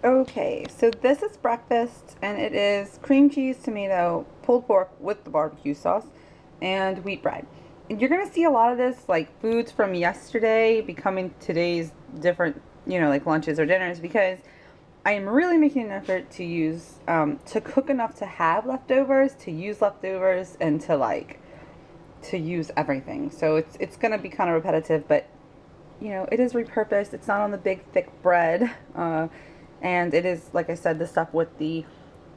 Okay, so this is breakfast, and it is cream cheese, tomato, pulled pork with the barbecue sauce, and wheat bread. And you're gonna see a lot of this, like foods from yesterday, becoming today's different, like lunches or dinners, because I am really making an effort to to cook enough to have leftovers, to use leftovers, and to use everything. So it's gonna be kind of repetitive, but it is repurposed. It's not on the big thick bread, and it is, like I said, the stuff with the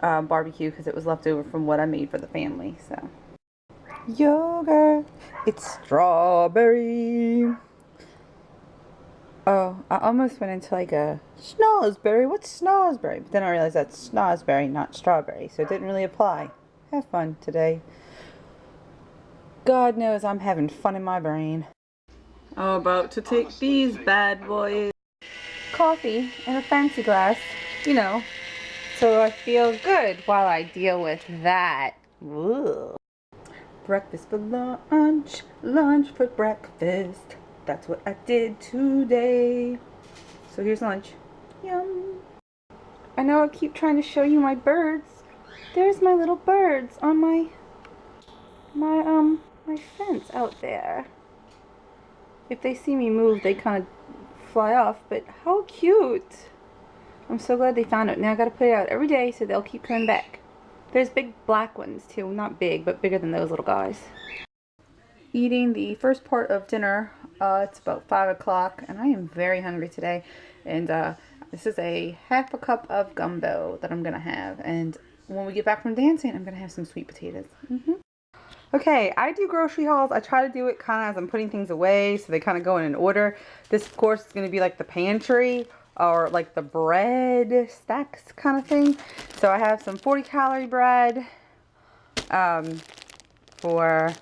barbecue because it was left over from what I made for the family. So yogurt. It's strawberry. Oh, I almost went into like a schnozberry. What's schnozberry? But then I realized that's schnozberry, not strawberry, so it didn't really apply. Have fun today. God knows I'm having fun in my brain. I'm about to take these bad boys. Coffee in a fancy glass, you know, so I feel good while I deal with that. Ooh. Breakfast for lunch, lunch for breakfast. That's what I did today. So here's lunch. Yum. I know I keep trying to show you my birds. There's my little birds on my fence out there. If they see me move, they kind of fly off, but how cute. I'm so glad they found it. Now I gotta put it out every day so they'll keep coming back. There's big black ones too. Not big, but bigger than those little guys. Eating the first part of dinner. It's about 5 o'clock and I am very hungry today. And this is a half a cup of gumbo that I'm gonna have. And when we get back from dancing, I'm gonna have some sweet potatoes. Okay, I do grocery hauls. I try to do it kind of as I'm putting things away, so they kind of go in an order. This, of course, is going to be like the pantry or like the bread stacks kind of thing. So I have some 40-calorie bread for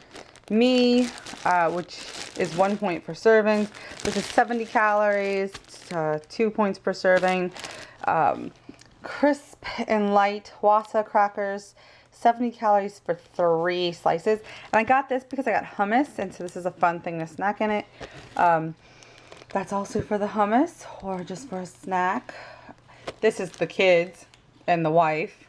me, which is 1 point per serving. This is 70 calories, 2 points per serving. Crisp and light Wassa crackers. 70 calories for 3 slices. And I got this because I got hummus, and so this is a fun thing to snack in it. That's also for the hummus or just for a snack. This is the kids and the wife,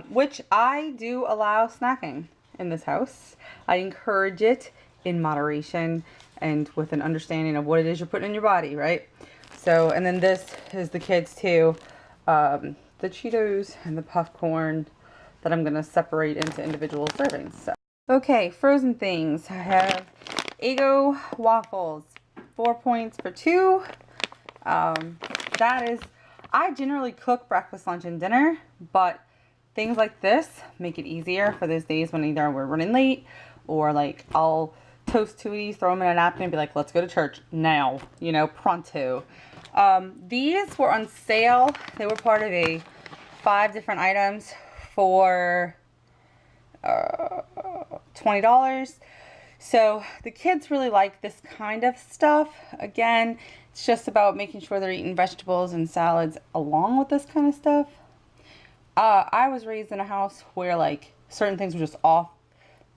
which I do allow snacking in this house. I encourage it in moderation and with an understanding of what it is you're putting in your body, right? So, and then this is the kids too. The Cheetos and the popcorn that I'm going to separate into individual servings. So, okay, frozen things. I have Eggo waffles, 4 points for 2. That is, I generally cook breakfast, lunch, and dinner, but things like this make it easier for those days when either we're running late or like I'll toast 2 of these, throw them in a napkin and be like, let's go to church now, pronto. These were on sale. They were part of a 5 different items for $20. So the kids really like this kind of stuff. Again, it's just about making sure they're eating vegetables and salads along with this kind of stuff. I was raised in a house where like certain things were just off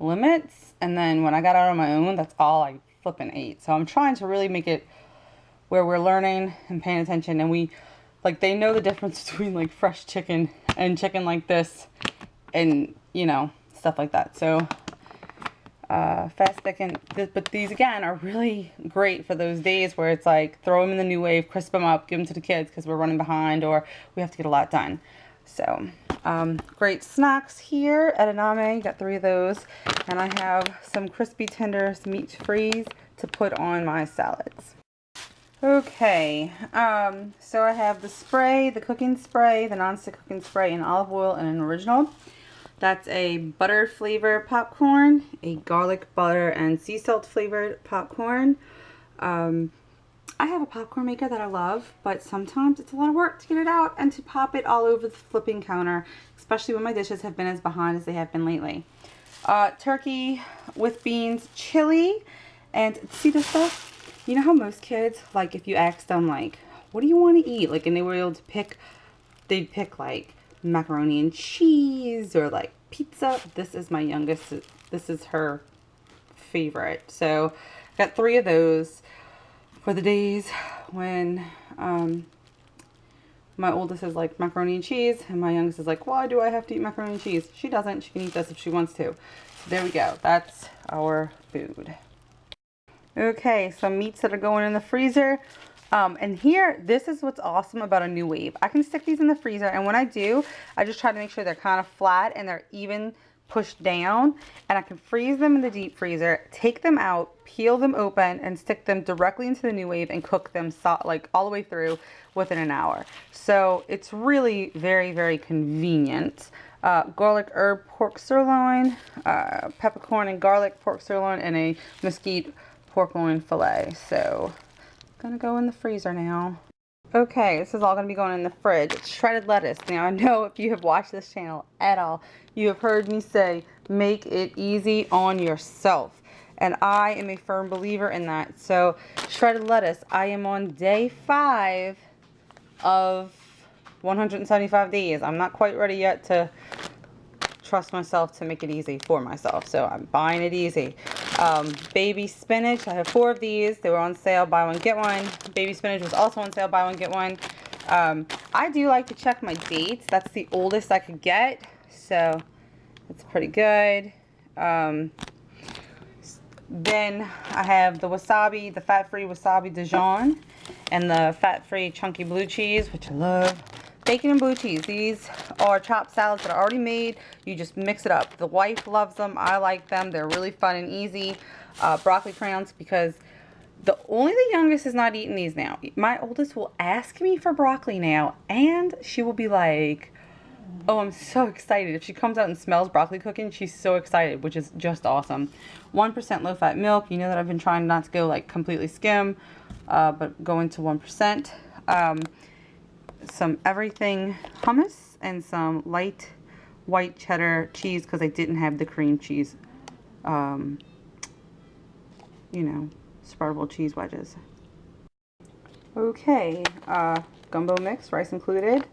limits, and then when I got out on my own, that's all I flippin' ate. So I'm trying to really make it where we're learning and paying attention, and they know the difference between like fresh chicken and chicken like this and stuff like that. So fast second, but these again are really great for those days where it's like throw them in the new wave, crisp them up, give them to the kids because we're running behind or we have to get a lot done. So great snacks here at Aname. Got 3 of those, and I have some crispy tender meat freeze to put on my salads. Okay, so I have the spray, the cooking spray, the non-stick cooking spray in olive oil and an original. That's a butter flavored popcorn, a garlic butter and sea salt flavored popcorn. I have a popcorn maker that I love, but sometimes it's a lot of work to get it out and to pop it all over the flipping counter, especially when my dishes have been as behind as they have been lately. Turkey with beans, chili, and see this stuff? You know how most kids, like if you ask them like, what do you want to eat? Like, and they were able to pick, they'd pick like macaroni and cheese or like pizza. This is my youngest. This is her favorite. So I got 3 of those for the days when My oldest is like macaroni and cheese, and my youngest is like, why do I have to eat macaroni and cheese? She doesn't. She can eat this if she wants to. So there we go. That's our food. Okay, some meats that are going in the freezer. And here, this is what's awesome about a New Wave. I can stick these in the freezer, and when I do, I just try to make sure they're kind of flat and they're even pushed down, and I can freeze them in the deep freezer, take them out, peel them open, and stick them directly into the New Wave and cook them like all the way through within an hour. So it's really very, very convenient. Garlic herb pork sirloin, peppercorn and garlic pork sirloin, and a mesquite pork loin fillet. So gonna go in the freezer now. Okay, this is all gonna be going in the fridge. It's shredded lettuce. Now I know if you have watched this channel at all, you have heard me say make it easy on yourself, and I am a firm believer in that. So shredded lettuce, I am on day 5 of 175 days. I'm not quite ready yet to trust myself to make it easy for myself, so I'm buying it easy. Baby spinach, I have 4 of these. They were on sale, buy one get one. Baby spinach was also on sale, buy one get one. I do like to check my dates. That's the oldest I could get, so it's pretty good. Then I have the wasabi, the fat-free wasabi Dijon, and the fat-free chunky blue cheese, which I love. Bacon and blue cheese. These are chopped salads that are already made. You just mix it up. The wife loves them. I like them. They're really fun and easy. Broccoli crowns, because only the youngest is not eating these now. My oldest will ask me for broccoli now, and she will be like, oh, I'm so excited. If she comes out and smells broccoli cooking, she's so excited, which is just awesome. 1% low-fat milk. You know that I've been trying not to go like completely skim, but going to 1%. Some everything hummus and some light white cheddar cheese, because I didn't have the cream cheese, you know, spreadable cheese wedges. Okay, gumbo mix, rice included.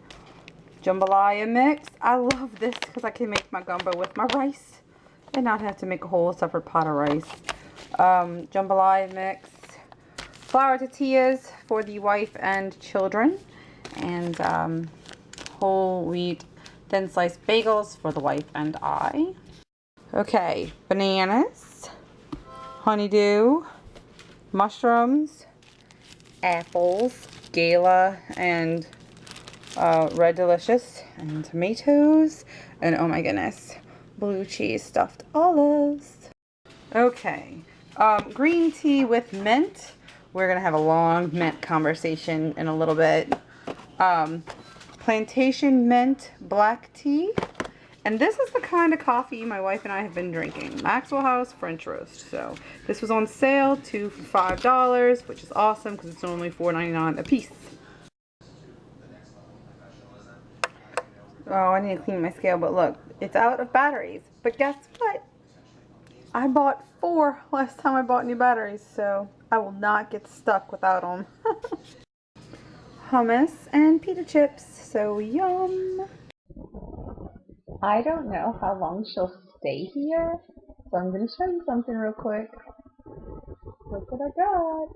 Jambalaya mix. I love this because I can make my gumbo with my rice and not have to make a whole separate pot of rice. Jambalaya mix. Flour tortillas for the wife and children. And whole wheat thin sliced bagels for the wife and I. Okay, bananas, honeydew, mushrooms, apples, gala and red delicious, and tomatoes, and oh my goodness, blue cheese stuffed olives. Okay, green tea with mint. We're gonna have a long mint conversation in a little bit. Plantation mint black tea, and this is the kind of coffee my wife and I have been drinking. Maxwell House French roast. So this was on sale, 2 for $5, which is awesome because it's only $4.99 a piece. Oh, I need to clean my scale, but look, it's out of batteries. But guess what? I bought 4 last time I bought new batteries, so I will not get stuck without them. Hummus and pita chips, so yum. I don't know how long she'll stay here, so I'm going to show you something real quick. Look what I got.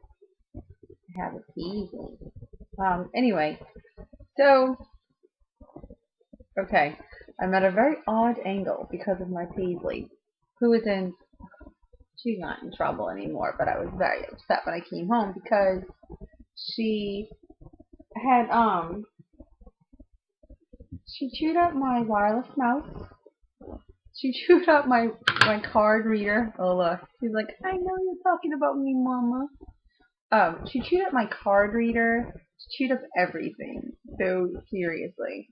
I have a Paisley. Anyway, so, okay, I'm at a very odd angle because of my Paisley, who is she's not in trouble anymore, but I was very upset when I came home because she had, she chewed up my wireless mouse. She chewed up my card reader. Oh look, she's like, I know you're talking about me, mama. She chewed up my card reader. She chewed up everything. So seriously.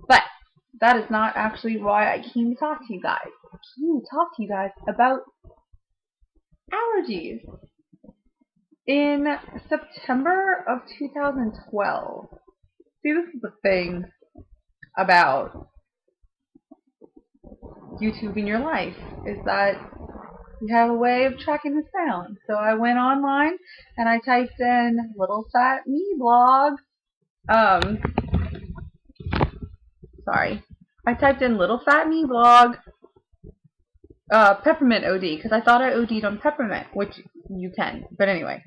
But that is not actually why I came to talk to you guys. I came to talk to you guys about allergies. In September of 2012, see, this is the thing about YouTube in your life, is that you have a way of tracking this down. So I went online and I typed in little fat me blog. Sorry. I typed in little fat me blog peppermint OD, because I thought I OD'd on peppermint, which you can. But anyway.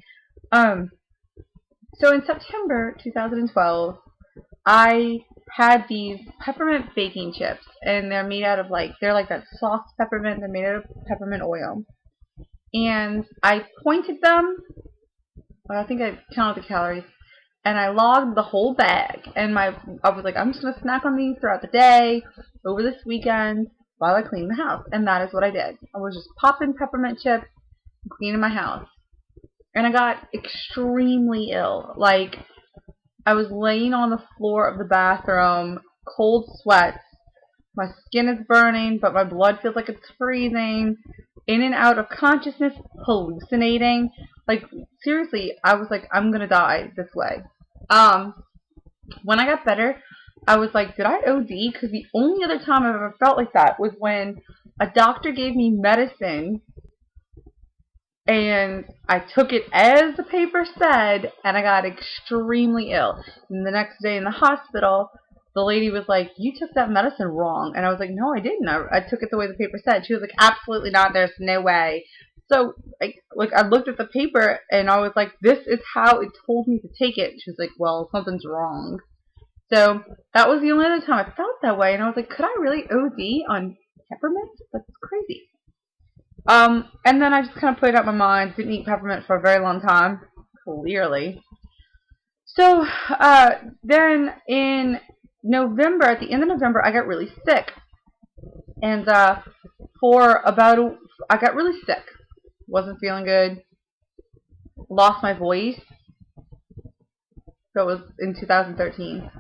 So in September 2012, I had these peppermint baking chips, and they're made out of like, they're like that soft peppermint. They're made out of peppermint oil. And I pointed them, I think I counted the calories, and I logged the whole bag. And I was like, I'm just going to snack on these throughout the day, over this weekend, while I clean the house. And that is what I did. I was just popping peppermint chips and cleaning my house. And I got extremely ill. Like, I was laying on the floor of the bathroom, cold sweats. My skin is burning, but my blood feels like it's freezing. In and out of consciousness, hallucinating. Like, seriously, I was like, I'm gonna die this way. When I got better, I was like, did I OD? Because the only other time I've ever felt like that was when a doctor gave me medicine and I took it as the paper said, and I got extremely ill. And the next day in the hospital, the lady was like, you took that medicine wrong. And I was like, no, I didn't. I took it the way the paper said. She was like, absolutely not. There's no way. So, I looked at the paper, and I was like, this is how it told me to take it. She was like, well, something's wrong. So, that was the only other time I felt that way. And I was like, could I really OD on peppermint? That's crazy. And then I just kind of put it out my mind. Didn't eat peppermint for a very long time, clearly. So, then in November, at the end of November, I got really sick. And, I got really sick. Wasn't feeling good. Lost my voice. That was in 2013.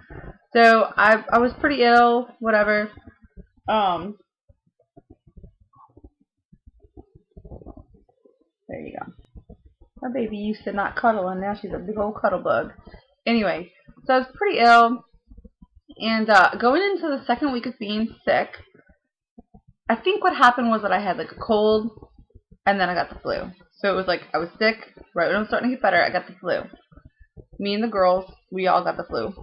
So, I was pretty ill, whatever. There you go. My baby used to not cuddle, and now she's a big old cuddle bug. Anyway, so I was pretty ill, and going into the second week of being sick, I think what happened was that I had like a cold, and then I got the flu. So it was like I was sick, right when I was starting to get better, I got the flu. Me and the girls, we all got the flu.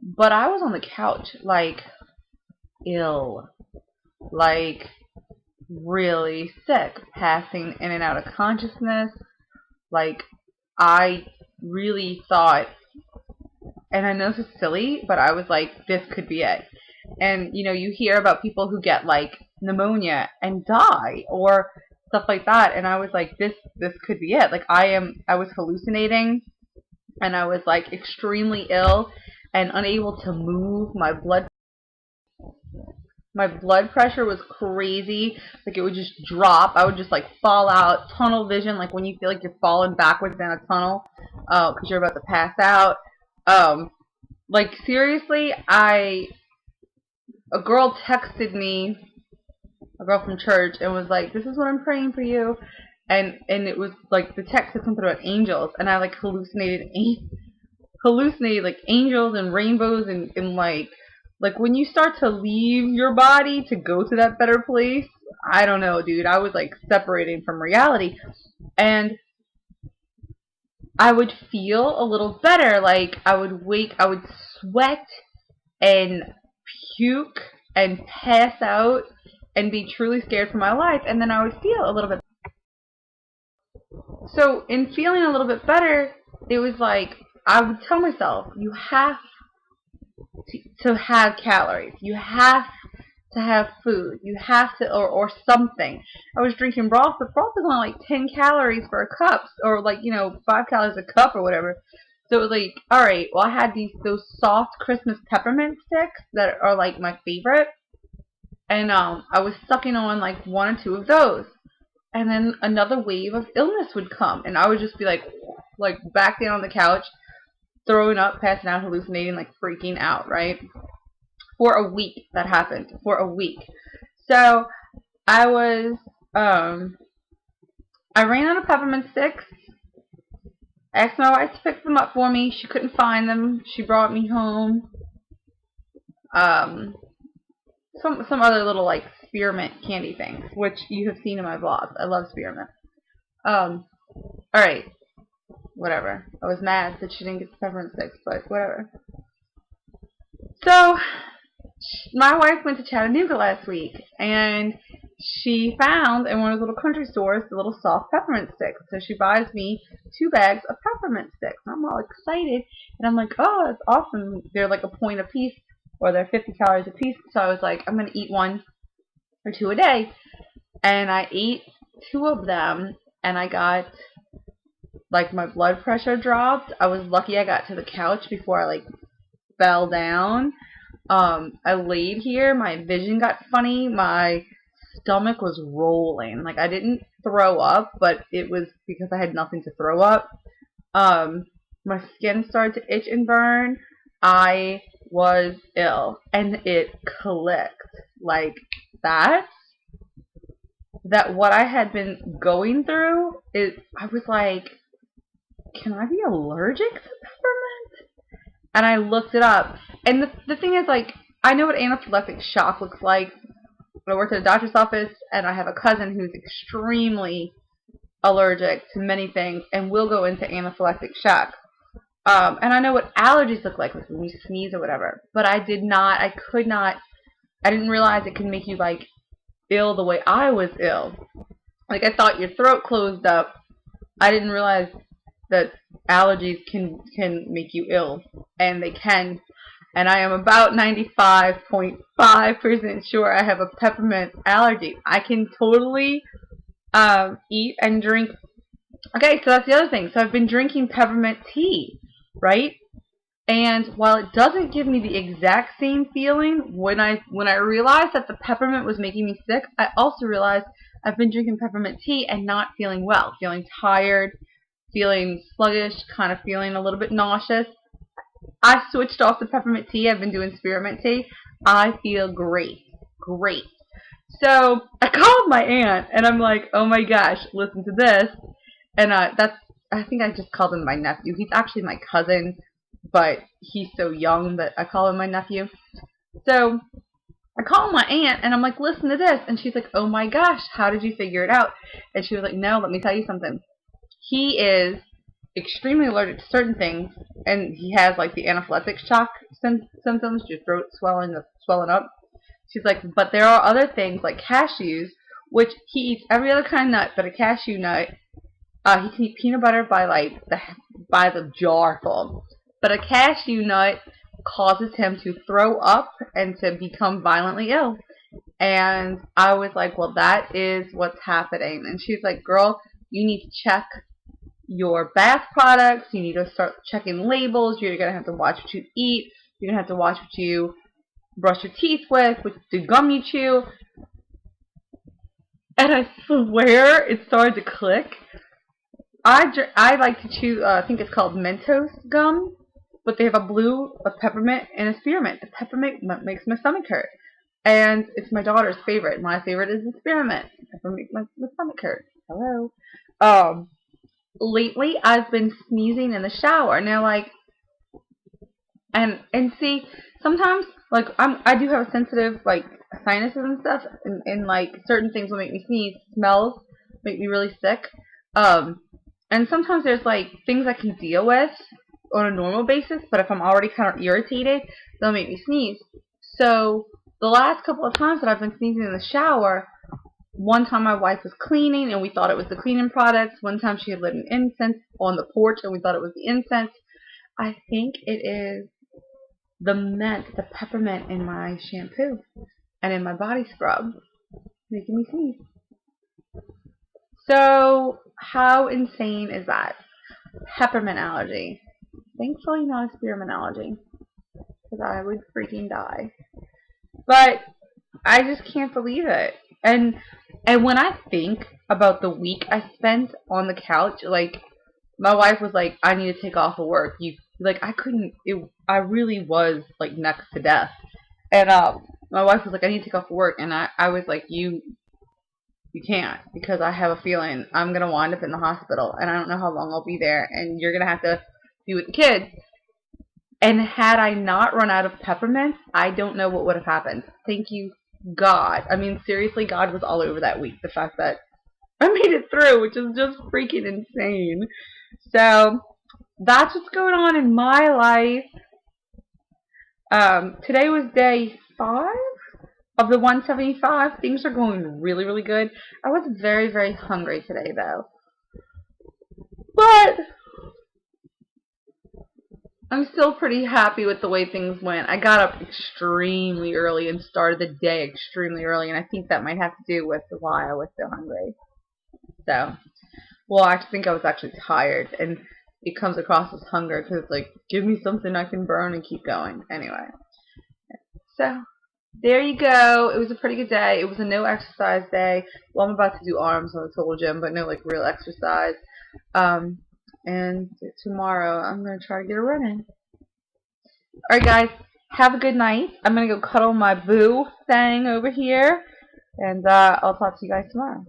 But I was on the couch, like, ill. Like, really sick, passing in and out of consciousness. Like, I really thought, and I know this is silly, but I was like, this could be it. And, you hear about people who get, like, pneumonia and die, or stuff like that, and I was like, this could be it. Like, I was hallucinating, and I was, like, extremely ill, and unable to move. My blood pressure was crazy. Like, it would just drop. I would just, like, fall out. Tunnel vision, like when you feel like you're falling backwards down a tunnel because you're about to pass out. Like, seriously, a girl texted me, a girl from church, and was like, this is what I'm praying for you. And it was, like, the text said something about angels, and I, like, hallucinated like angels and rainbows and like when you start to leave your body to go to that better place, I don't know, dude. I was like separating from reality, and I would feel a little better. Like I would sweat and puke and pass out and be truly scared for my life, and then I would feel a little bit. So in feeling a little bit better, it was like I would tell myself, you have to have calories. You have to have food. You have to, or something. I was drinking broth, but broth is only like 10 calories for a cup, or like, 5 calories a cup or whatever. So it was like, alright, well I had those soft Christmas peppermint sticks that are like my favorite. And I was sucking on like 1 or 2 of those. And then another wave of illness would come, and I would just be like back down on the couch, throwing up, passing out, hallucinating, like freaking out, right? For a week, that happened. For a week. So I ran out of peppermint sticks. Asked my wife to pick them up for me. She couldn't find them. She brought me home some other little like spearmint candy things, which you have seen in my vlogs. I love spearmint. Alright. Whatever. I was mad that she didn't get the peppermint sticks, but whatever. So, my wife went to Chattanooga last week, and she found in one of those little country stores the little soft peppermint sticks. So she buys me 2 bags of peppermint sticks. And I'm all excited, and I'm like, oh, that's awesome. They're like a point a piece, or they're 50 calories a piece. So I was like, I'm gonna eat 1 or 2 a day, and I ate 2 of them, and I got like my blood pressure dropped. I was lucky I got to the couch before I like fell down. I laid here, my vision got funny, my stomach was rolling. Like I didn't throw up, but it was because I had nothing to throw up. My skin started to itch and burn. I was ill, and it clicked like that. That what I had been going through is, I was like, can I be allergic to peppermint? And I looked it up. And the thing is, like, I know what anaphylactic shock looks like. I worked at a doctor's office, and I have a cousin who's extremely allergic to many things and will go into anaphylactic shock. And I know what allergies look like when you sneeze or whatever. But I didn't realize it can make you, like, ill the way I was ill. Like, I thought your throat closed up. I didn't realize that allergies can make you ill, and they can. And I am about 95.5% sure I have a peppermint allergy. I can totally eat and drink. Okay, so that's the other thing. So I've been drinking peppermint tea, right? And while it doesn't give me the exact same feeling, when I realized that the peppermint was making me sick, I also realized I've been drinking peppermint tea and not feeling well, feeling tired, feeling sluggish, kind of feeling a little bit nauseous. I switched off the peppermint tea. I've been doing spearmint tea. I feel great. Great. So I called my aunt, and I'm like, oh my gosh, listen to this. And I think I just called him my nephew. He's actually my cousin, but he's so young that I call him my nephew. So I called my aunt, and I'm like, listen to this. And she's like, oh my gosh, how did you figure it out? And she was like, no, let me tell you something. He is extremely allergic to certain things, and he has like the anaphylactic shock symptoms, your throat swelling up. She's like, but there are other things like cashews, which he eats every other kind of nut, but a cashew nut, he can eat peanut butter by the jar full. But a cashew nut causes him to throw up and to become violently ill. And I was like, well, that is what's happening. And she's like, girl, you need to check your bath products. You need to start checking labels. You're going to have to watch what you eat. You're going to have to watch what you brush your teeth with the gum you chew. And I swear it started to click. I like to chew, I think it's called Mentos gum, but they have a blue, a peppermint, and a spearmint. The peppermint makes my stomach hurt. And it's my daughter's favorite. My favorite is the spearmint. Peppermint makes my stomach hurt. Hello. Lately, I've been sneezing in the shower. Now, like, and see, sometimes, like, I do have a sensitive, like, sinuses and stuff, and like, certain things will make me sneeze. Smells make me really sick. And sometimes there's, like, things I can deal with on a normal basis, but if I'm already kind of irritated, they'll make me sneeze. So, the last couple of times that I've been sneezing in the shower, one time my wife was cleaning, and we thought it was the cleaning products. One time she had lit an incense on the porch, and we thought it was the incense. I think it is the peppermint in my shampoo and in my body scrub, making me sneeze. So, how insane is that? Peppermint allergy. Thankfully not a spearmint allergy, because I would freaking die. But I just can't believe it. And when I think about the week I spent on the couch, like, my wife was like, I need to take off of work. I really was, like, next to death. And my wife was like, I need to take off of work. And I was like, you can't, because I have a feeling I'm going to wind up in the hospital. And I don't know how long I'll be there. And you're going to have to be with the kids. And had I not run out of peppermint, I don't know what would have happened. Thank you, God. I mean, seriously, God was all over that week. The fact that I made it through, which is just freaking insane. So, that's what's going on in my life. Today was day 5 of the 175. Things are going really, really good. I was very, very hungry today, though. But I'm still pretty happy with the way things went. I got up extremely early and started the day extremely early, and I think that might have to do with why I was so hungry. So, well, I think I was actually tired, and it comes across as hunger because it's like, give me something I can burn and keep going. Anyway, so there you go. It was a pretty good day. It was a no exercise day. Well, I'm about to do arms on the total gym, but no like real exercise. And tomorrow I'm gonna try to get a run in. All right, guys. Have a good night. I'm gonna go cuddle my boo thing over here, and I'll talk to you guys tomorrow.